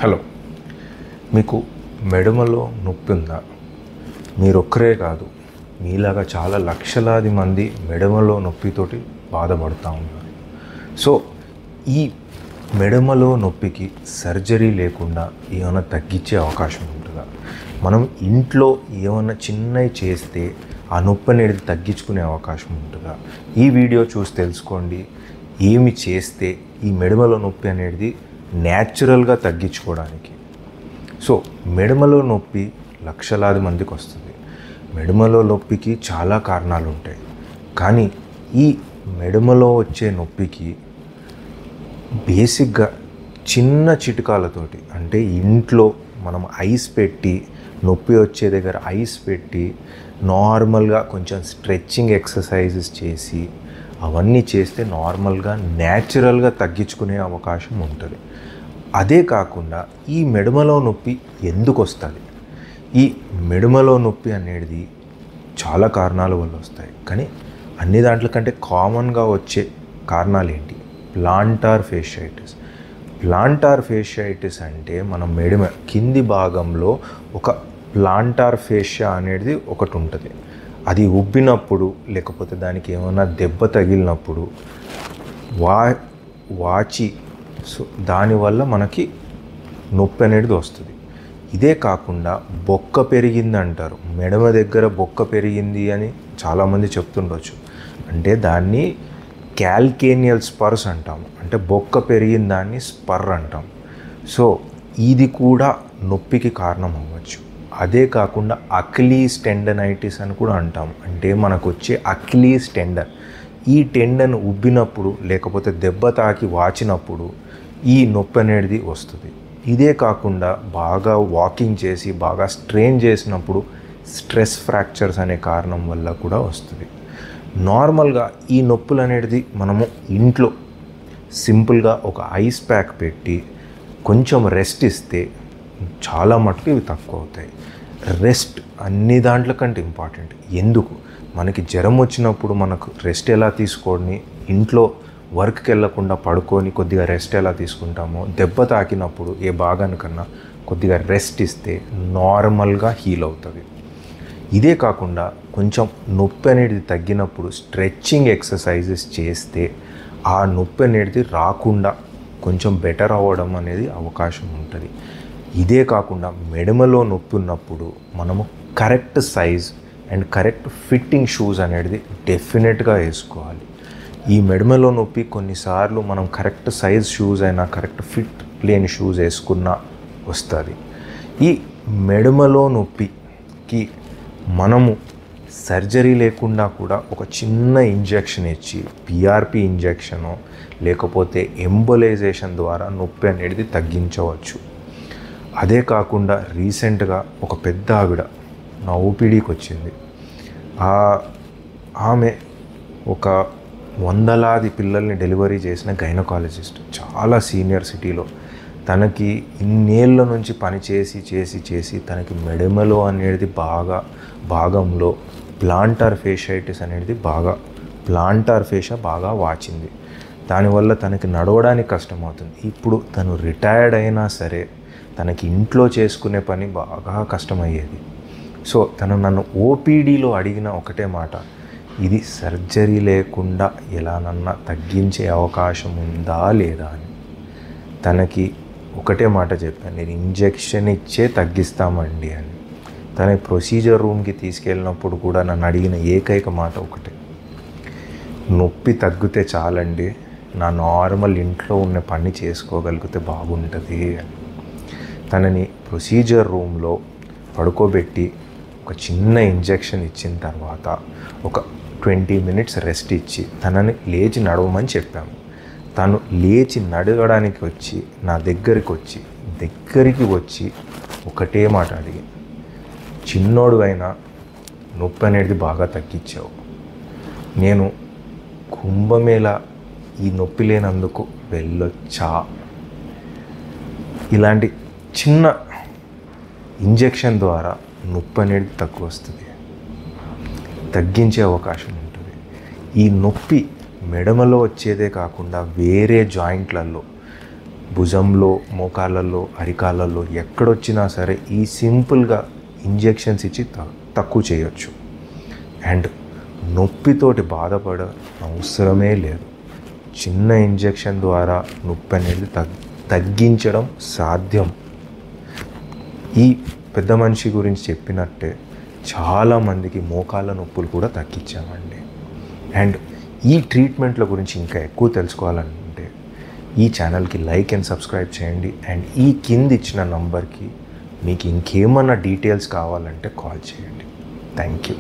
Hello, మీకు మెడమలో నొప్పి ఉందా? మీరొక్కరే కాదు, మీలాగా చాలా లక్షలాది మంది మెడమలో నొప్పితోటి బాధపడుతూ ఉన్నారు. సో ఈ మెడమలో నొప్పికి సర్జరీ లేకుండా ఏమైనా తగ్గించే అవకాశం ఉంటుందా? మనం ఇంట్లో ఏమైనా చిన్నవి చేస్తే ఆ నొప్పి అనేది తగ్గించుకునే అవకాశం ఉంటుందా? ఈ వీడియో చూసి తెలుసుకోండి. ఏమి చేస్తే ఈ మెడమలో నొప్పి అనేది న్యాచురల్గా తగ్గించుకోవడానికి. సో మెడమలో నొప్పి లక్షలాది మందికి వస్తుంది. మెడమలో నొప్పికి చాలా కారణాలు ఉంటాయి, కానీ ఈ మెడమలో వచ్చే నొప్పికి బేసిక్గా చిన్న చిట్కాలతోటి, అంటే ఇంట్లో మనం ఐస్ పెట్టి, నొప్పి వచ్చే దగ్గర ఐస్ పెట్టి నార్మల్గా కొంచెం స్ట్రెచ్చింగ్ ఎక్సర్సైజెస్ చేసి అవన్నీ చేస్తే నార్మల్గా న్యాచురల్గా తగ్గించుకునే అవకాశం ఉంటుంది. అదే కాకుండా ఈ మెడమలో నొప్పి ఎందుకు వస్తుంది? ఈ మెడమలో నొప్పి అనేది చాలా కారణాల వల్ల వస్తాయి, కానీ అన్ని దాంట్ల కంటే కామన్గా వచ్చే కారణాలు ఏంటి? Planter fasciitis. ప్లాంటార్ ఫేషియైటిస్ అంటే మన మెడమ కింది భాగంలో ఒక ప్లాంటార్ ఫేషియా అనేది ఒకటి ఉంటుంది. అది ఉబ్బినప్పుడు, లేకపోతే దానికి ఏమైనా దెబ్బ తగిలినప్పుడు వాచి, సో దానివల్ల మనకి నొప్పి అనేది వస్తుంది. ఇదే కాకుండా బొక్క పెరిగింది అంటారు. మెడమ దగ్గర బొక్క పెరిగింది అని చాలామంది చెప్తుండొచ్చు. అంటే దాన్ని క్యాల్కేనియల్ స్పర్స్ అంటాము, అంటే బొక్క పెరిగిన దాన్ని స్పర్ అంటాం. సో ఇది కూడా నొప్పికి కారణం అవ్వచ్చు. అదే కాకుండా అక్లీస్ టెండనైటిస్ అని కూడా అంటాం. అంటే మనకు వచ్చే అక్లీస్ టెండన్, ఈ టెండన్ ఉబ్బినప్పుడు లేకపోతే దెబ్బ తాకి వాచినప్పుడు ఈ నొప్పి అనేది వస్తుంది. ఇదే కాకుండా బాగా వాకింగ్ చేసి బాగా స్ట్రెయిన్ చేసినప్పుడు స్ట్రెస్ ఫ్రాక్చర్స్ అనే కారణం వల్ల కూడా వస్తుంది. నార్మల్గా ఈ నొప్పులు అనేది మనము ఇంట్లో సింపుల్గా ఒక ఐస్ ప్యాక్ పెట్టి కొంచెం రెస్ట్ ఇస్తే చాలా మటుకు ఇవి తక్కువ అవుతాయి. రెస్ట్ అన్ని దాంట్ల కంటే ఇంపార్టెంట్. ఎందుకు? మనకి జ్వరం వచ్చినప్పుడు మనకు రెస్ట్ ఎలా తీసుకొని, ఇంట్లో వర్క్కి వెళ్ళకుండా పడుకొని కొద్దిగా రెస్ట్ ఎలా తీసుకుంటామో, దెబ్బ తాకినప్పుడు ఏ భాగానికన్నా కొద్దిగా రెస్ట్ ఇస్తే నార్మల్గా హీల్ అవుతుంది. ఇదే కాకుండా కొంచెం నొప్పి అనేది తగ్గినప్పుడు స్ట్రెచ్చింగ్ ఎక్సర్సైజెస్ చేస్తే ఆ నొప్పి అనేది రాకుండా కొంచెం బెటర్ అవ్వడం అనేది అవకాశం ఉంటుంది. ఇదే కాకుండా మెడమలో నొప్పి ఉన్నప్పుడు మనము correct size and correct fitting shoes అనేది డెఫినెట్గా వేసుకోవాలి. ఈ మెడమలో నొప్పి కొన్నిసార్లు మనం కరెక్ట్ సైజ్ షూస్ అయినా కరెక్ట్ ఫిట్ లేని షూస్ వేసుకున్నా వస్తుంది. ఈ మెడమలో నొప్పికి మనము సర్జరీ లేకుండా కూడా ఒక చిన్న ఇంజెక్షన్ ఇచ్చి, పిఆర్పి ఇంజెక్షను లేకపోతే ఎంబోలైజేషన్ ద్వారా నొప్పి అనేది తగ్గించవచ్చు. అదే కాకుండా రీసెంట్గా ఒక పెద్ద ఆవిడ నా ఓపీడీకి వచ్చింది. ఆమె ఒక వందలాది పిల్లల్ని డెలివరీ చేసిన గైనకాలజిస్ట్, చాలా సీనియర్ సిటీలో. తనకి ఇన్నేళ్ళ నుంచి పని చేసి తనకి మెడమలో అనేది భాగంలో ప్లాంటార్ ఫేషియైటిస్ అనేది ప్లాంటార్ ఫేషియా బాగా వాచింది. దానివల్ల తనకి నడవడానికి కష్టమవుతుంది. ఇప్పుడు తను రిటైర్డ్ అయినా సరే తనకి ఇంట్లో చేసుకునే పని బాగా కష్టమయ్యేది. సో తను నన్ను ఓపీడీలో అడిగిన ఒకటే మాట, ఇది సర్జరీ లేకుండా ఎలానన్నా తగ్గించే అవకాశం ఉందా లేదా అని. తనకి ఒకటే మాట చెప్పాను, నేను ఇంజెక్షన్ ఇచ్చే తగ్గిస్తామండి అని. తన ప్రొసీజర్ రూమ్కి తీసుకెళ్ళినప్పుడు కూడా నన్ను అడిగిన ఏకైక మాట ఒకటే, నొప్పి తగ్గితే చాలండి, నా నార్మల్ ఇంట్లో ఉన్న పని చేసుకోగలిగితే బాగుంటుంది అని. తనని ప్రొసీజర్ రూమ్లో పడుకోబెట్టి ఒక చిన్న ఇంజెక్షన్ ఇచ్చిన తర్వాత ఒక 20 మినిట్స్ రెస్ట్ ఇచ్చి తనని లేచి నడవమని చెప్పాము. తను లేచి నడవడానికి వచ్చి నా దగ్గరికి వచ్చి ఒకటే మాట అడిగి, చిన్నోడు అయినా నొప్పి అనేది బాగా తగ్గించావు, నేను కుంభమేళ ఈ నొప్పి లేనందుకు వెళ్ళొచ్చా? ఇలాంటి చిన్న ఇంజెక్షన్ ద్వారా నొప్పి అనేది తక్కువ వస్తుంది, తగ్గించే అవకాశం ఉంటుంది. ఈ నొప్పి మెడమలో వచ్చేదే కాకుండా వేరే జాయింట్లలో భుజంలో, మోకాళ్ళల్లో, అరికాళ్ళల్లో ఎక్కడొచ్చినా సరే ఈ సింపుల్గా ఇంజెక్షన్స్ ఇచ్చి తక్కువ చేయొచ్చు. అండ్ నొప్పితోటి బాధపడ అవసరమే లేదు. చిన్న ఇంజెక్షన్ ద్వారా నొప్పి అనేది తగ్గించడం సాధ్యం. ఈ పెద్ద మనిషి గురించి చెప్పినట్టే చాలామందికి మోకాళ్ళ నొప్పులు కూడా తగ్గించామండి. అండ్ ఈ ట్రీట్మెంట్ల గురించి ఇంకా ఎక్కువ తెలుసుకోవాలంటే ఈ ఛానల్కి లైక్ అండ్ సబ్స్క్రైబ్ చేయండి. అండ్ ఈ కింద ఇచ్చిన నంబర్కి మీకు ఇంకేమన్నా డీటెయిల్స్ కావాలంటే కాల్ చేయండి. Thank you.